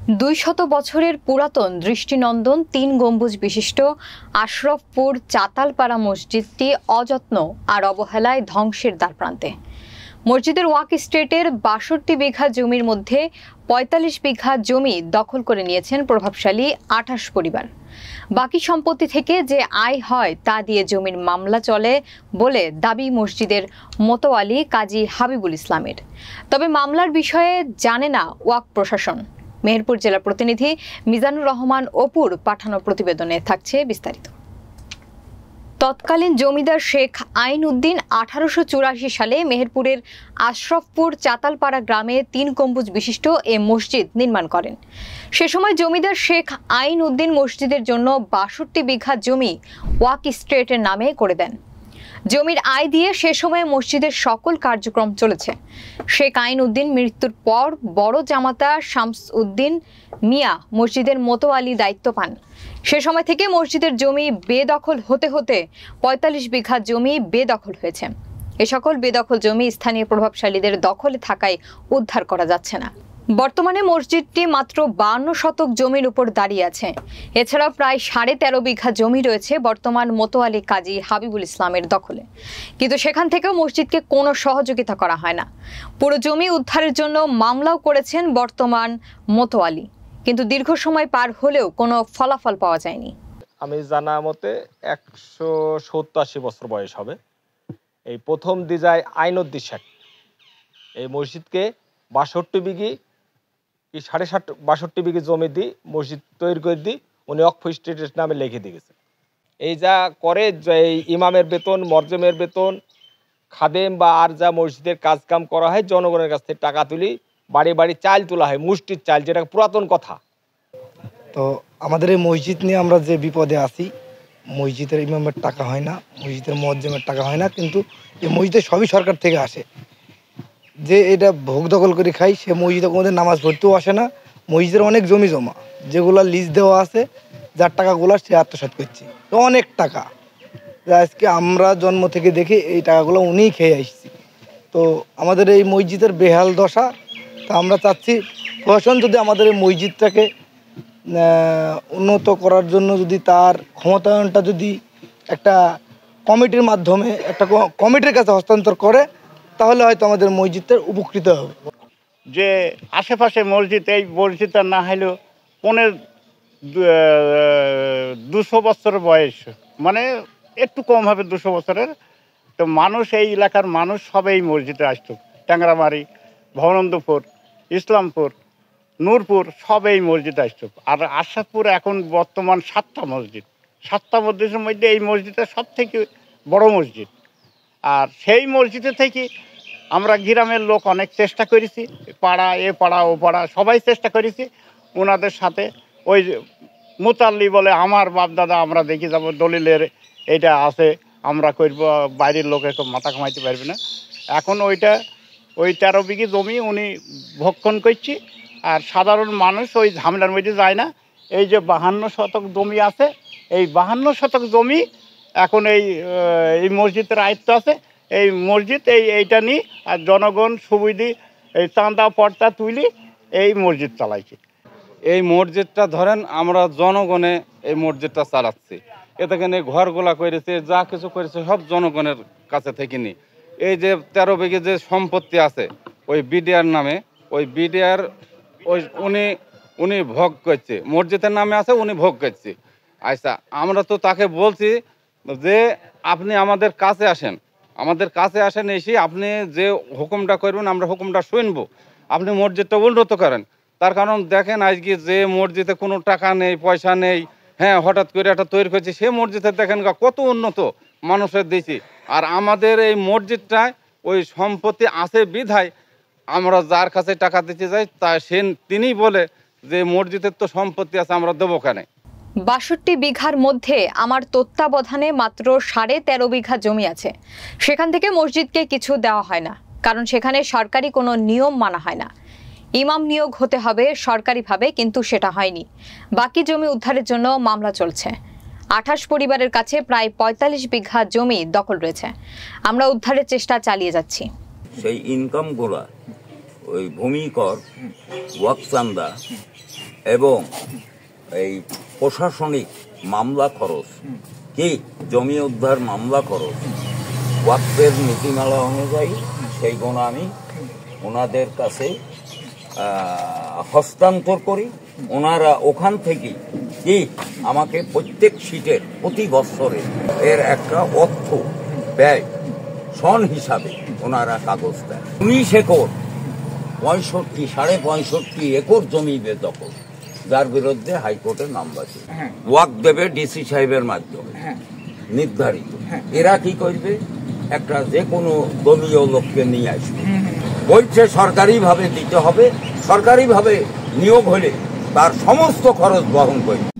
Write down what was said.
200 বছরের পুরাতন দৃষ্টিনন্দন 3 গম্বুজ বিশিষ্ট আশরফপুর চাতালপাড়া মসজিদটি অযত্ন আর অবহেলায় ধ্বংসের দ্বারপ্রান্তে। মসজিদের ওয়াক স্টেটের 62 বিঘা জমির মধ্যে 45 বিঘা জমি দখল করে নিয়েছেন প্রভাবশালী 28 পরিবার। বাকি সম্পত্তি থেকে যে আয় হয় তা দিয়ে জমির মামলা চলে বলে দাবি মসজিদের মোতোয়ালি কাজী হাবিবুল ইসলামের। তবে মামলার বিষয়ে জানে না ওয়াক প্রশাসন। মেহেরপুর জেলা প্রতিনিধি মিজানুর রহমান অপুর পাঠানো প্রতিবেদনে থাকছে বিস্তারিত। তৎকালীন জমিদার শেখ আইন উদ্দিন 1884 সালে মেহেরপুরের আশরফপুর চাতালপাড়া গ্রামে 3 গম্বুজ বিশিষ্ট এ মসজিদ নির্মাণ করেন। সে সময় জমিদার শেখ আইন উদ্দিন মসজিদের জন্য 62 বিঘা জমি ওয়াক স্টেটের নামে করে দেন। জমির আয় দিয়ে সে সময় মসজিদের সকল কার্যক্রম চলেছে। শেখ আইন উদ্দিন মৃত্যুর পর বড় জামাতা শামস উদ্দিন মিয়া মসজিদের মোতোয়ালি দায়িত্ব পান। সে সময় থেকে মসজিদের জমি বেদখল হতে হতে 45 বিঘা জমি বেদখল হয়েছে। এ সকল বেদখল জমি স্থানীয় প্রভাবশালীদের দখলে থাকায় উদ্ধার করা যাচ্ছে না। বর্তমানে মসজিদটি মাত্র 52 শতক জমির উপর দাঁড়িয়ে আছে। এছাড়াও প্রায় 13.5 বিঘা জমি রয়েছে বর্তমান মোতোয়ালি কাজী হাবিবুল ইসলামের দখলে, কিন্তু সেখান থেকেও মসজিদকে কোনো সহযোগিতা করা হয় না। পুরো জমি উদ্ধারের জন্য মামলাও করেছেন বর্তমান মোতোয়ালি, কিন্তু দীর্ঘ সময় পার হলেও কোনো ফলাফল পাওয়া যায়নি। আমি জানা মতে 170-80 বছর বয়স হবে। এই প্রথম দিজায় আইনউদ্দিন শেখ এই মসজিদকে 62 বিঘি কি 62 বিঘি জমি দিয়ে মসজিদ তৈরি করে দিয়ে উনি ওয়াকফ স্টেটের নামে লিখে দিয়ে গেছে। এই যা করে এই ইমামের বেতন, মরজমের বেতন, খাদেম বা আর যা মসজিদের কাজ কাম করা হয় জনগণের কাছ থেকে টাকা তুলি বাড়ি বাড়ি চাল তোলা হয়, মুষ্টির চাল, যেটা পুরাতন কথা। তো আমাদের এই মসজিদ নিয়ে আমরা যে বিপদে আছি, মসজিদের ইমামের টাকা হয় না, মসজিদের মজ্জেমের টাকা হয় না, কিন্তু এই মসজিদে সবই সরকার থেকে আসে। যে এটা ভোগ দখল করে খাই সে মসজিদে কোনোদিন নামাজ পড়তেও আসে না। মসজিদের অনেক জমি জমা যেগুলো লিজ দেওয়া আছে, যার টাকাগুলো সে আত্মসাৎ করছে, তো অনেক টাকা আজকে আমরা জন্ম থেকে দেখি এই টাকাগুলো উনিই খেয়ে আসছি। তো আমাদের এই মসজিদের বেহাল দশা। তা আমরা চাচ্ছি প্রশাসন যদি আমাদের এই মসজিদটাকে উন্নত করার জন্য যদি তার ক্ষমতায়নটা যদি একটা কমিটির মাধ্যমে একটা কমিটির কাছে হস্তান্তর করে, তাহলে হয়তো আমাদের মসজিদটা উপকৃত হবে। যে আশেপাশে মসজিদ, এই মসজিদটা না হলেও 200 বছরের বয়স, মানে একটু কম হবে 200 বছরের। তো মানুষ, এই এলাকার মানুষ সব এই মসজিদে আসতো। ট্যাংরামারি, ভবানন্দপুর, ইসলামপুর, নূরপুর সব এই মসজিদে আসতো। আর আশরফপুর এখন বর্তমান 7টা মসজিদ, 7টা মসজিদের মধ্যে এই মসজিদটা সব থেকে বড় মসজিদ। আর সেই মসজিদে থেকে আমরা গ্রামের লোক অনেক চেষ্টা করেছি, পাড়া এ পাড়া ও পাড়া সবাই চেষ্টা করেছি ওনাদের সাথে। ওই মুতাল্লি বলে আমার বাপ দাদা আমরা দেখি যাব, দলিলের এটা আছে, আমরা করব, বাইরের লোকে মাথা কামাইতে পারবে না। এখন ওই 13 বিঘি জমি উনি ভক্ষণ করছি, আর সাধারণ মানুষ ওই ঝামেলার মধ্যে যায় না। এই যে 52 শতক জমি আছে, এই 52 শতক জমি এখন এই মসজিদের আয়ত্ত আছে। এই মসজিদ এইটা নিয়ে আর জনগণ সুবিধি এই চাঁদা পর্দা তুলি এই মসজিদ চালাইছে। এই মসজিদটা ধরেন আমরা জনগণে এই মসজিদটা চালাচ্ছি। এখানে ঘরগুলা করেছে, যা কিছু করেছে সব জনগণের কাছে থেকে নি। এই যে 13 বিঘে যে সম্পত্তি আছে ওই বিডিআর নামে, ওই বিডিআর উনি ভোগ করছে, মসজিদের নামে আছে, উনি ভোগ করছে। আচ্ছা, আমরা তো তাকে বলছি যে আপনি আমাদের কাছে আসেন, এসে আপনি যে হুকুমটা করবেন আমরা হুকুমটা শুনবো, আপনি মসজিদটা উন্নত করেন। তার কারণ দেখেন আজকে যে মসজিদে কোনো টাকা নেই, পয়সা নেই, হ্যাঁ হঠাৎ করে একটা তৈরি করছে, সে মসজিদে দেখেন কত উন্নত মানুষের দিয়েছি। আর আমাদের এই মসজিদটায় ওই সম্পত্তি আছে বিধায় আমরা যার কাছে টাকা দিতে যাই তিনিই বলে যে মসজিদের তো সম্পত্তি আছে, আমরা দেবো কেন। 62 বিঘার মধ্যে আমার তত্ত্বাবধানে মাত্র 13.5 বিঘা জমি আছে। সেখান থেকে মসজিদকে কিছু দেওয়া হয় না, কারণ সেখানে সরকারি কোনো নিয়ম মানা হয় না। ইমাম নিয়োগ হতে হবে সরকারিভাবে, কিন্তু সেটা হয়নি। বাকি জমি উদ্ধারের জন্য মামলা চলছে। 28 পরিবারের কাছে প্রায় 45 বিঘা জমি দখল রয়েছে। আমরা উদ্ধারের চেষ্টা চালিয়ে যাচ্ছি। সেই ইনকামগুলো ওই ভূমি কর, ওয়াক চান্দা এবং এই প্রশাসনিক মামলা খরচ কি জমি উদ্ধার মামলা খরচ ওয়াকফের নীতিমালা অনুযায়ী সেইগুলো আমি ওনাদের কাছে হস্তান্তর করি। ওনারা ওখান থেকে কি আমাকে প্রত্যেক সিটের প্রতি বৎসরে এর একটা অর্থ ব্যয় সন হিসাবে ওনারা কাগজ দেন। 19 একর 65 একর জমি বেদখল, যার বিরুদ্ধে হাইকোর্টে মামলা ছিল। ওয়াক দেবে ডিসি সাহেবের মাধ্যমে নির্ধারিত। এরা কি করবে, একটা যে কোনো দলীয় লোককে নিয়ে আসবে, বলছে সরকারিভাবে দিতে হবে, সরকারিভাবে নিয়োগ হলে তার সমস্ত খরচ বহন করবে।